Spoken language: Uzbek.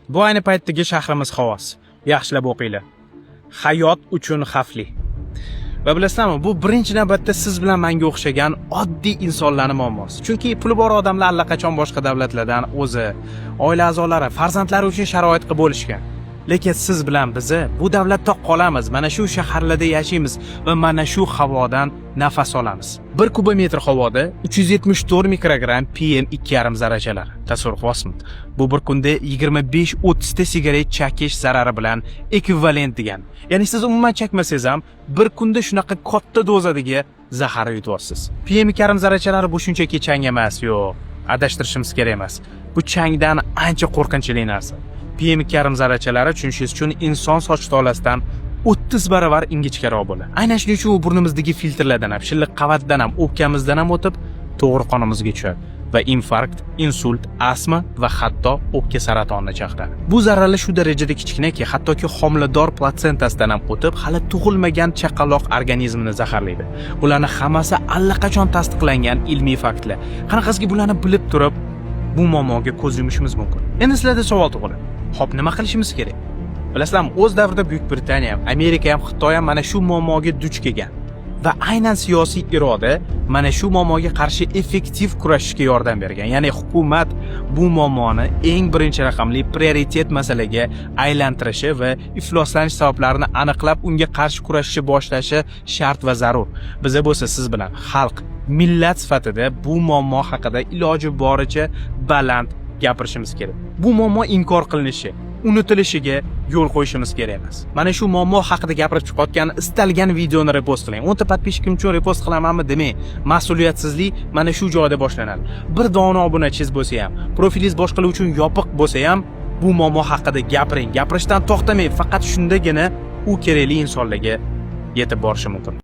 Bu ayni paytdagi shahrimiz havosi. Yaxshilab o'qinglar. Hayot uchun xavfli. Va bilasizmi, bu birinchi navbatda siz bilan menga o'xshagan oddiy insonlarning muammosi. Chunki puli bor odamlar allaqachon boshqa davlatlardan o'zi, oila a'zolari, farzandlari uchun sharoit qilib bo'lishgan. Lekin siz bilan bizni bu davlatda qolamiz, mana shu shaharlarda yashaymiz va mana shu havodan nafas olamiz. 1 kubometr havoda 374 mikrogramm PM 2,5 zarrachalar. Tasavvurlasizmi? Bu bir kunda 25-30 ta sigaret chakish zarari bilan ekvivalent degan. Ya'ni siz umuman chakmasangiz ham bir kunda shunaqa katta dozadagi zahar yutyapsiz. PM 2,5 zarrachalari bu shunchaki chang emas, yo'q. Adashtirishimiz kerak emas. Bu changdan ancha qo'rqinchli narsa. PM 2,5 zarrachalari tushunishingiz uchun inson soch tolasidan 30 baravar ingichkaroq bo'ladi. Aynan shuning uchun u burnimizdagi filtrlardan ham, shilliq qavatdan ham, o'pkamizdan ham o'tib, to'g'ri qonimizga tushadi va infarkt, insult, astma va hatto o'pka saratonini chaqiradi. Bu zarralar shu darajada kichkinaki, hattoki homilador platsentasidan ham o'tib, hali tug'ilmagan chaqaloq organizmini zaharlaydi. Bularning hammasi allaqachon tasdiqlangan ilmiy faktlar. Qanaqasiga bularni bilib turib, bu muammoga ko'z yumishimiz mumkin. Endi sizlarda savol tug'iladi. Xo'p, nima qilishimiz kerak? Bilasizlarmi, o'z davrida Buyuk Britaniya ham, Amerika ham, Xitoy ham mana shu muammoga duch kelgan. Va aynan siyosiy iroda mana shu muammoga qarshi effektiv kurashishga yordam bergan. Ya'ni hukumat bu muammoni eng birinchi raqamli prioritet masalaga aylantirishi va ifloslanish sabablarini aniqlab, unga qarshi kurashishni boshlashi shart va zarur. Biza bo'lsa siz bilan xalq, millat sifatida bu muammo haqida iloji boricha baland gapirishimiz kerak. Bu muammo inkor qilinishi, unutilishiga yo'l qo'yishimiz kerak emas. Mana shu muammo haqida gapirib chiqayotgan istalgan videoni repost qiling. 10 ta podpishkim uchun repost qilamanmi demang. Mas'uliyatsizlik mana shu joyda boshlanadi. Bir dona obunachingiz bo'lsa ham, profilingiz boshqalar uchun yopiq bo'lsa ham, bu muammo haqida gapiring. Gapirishdan to'xtamang. Faqat shundagina u kerakli insonlarga yetib borishi mumkin.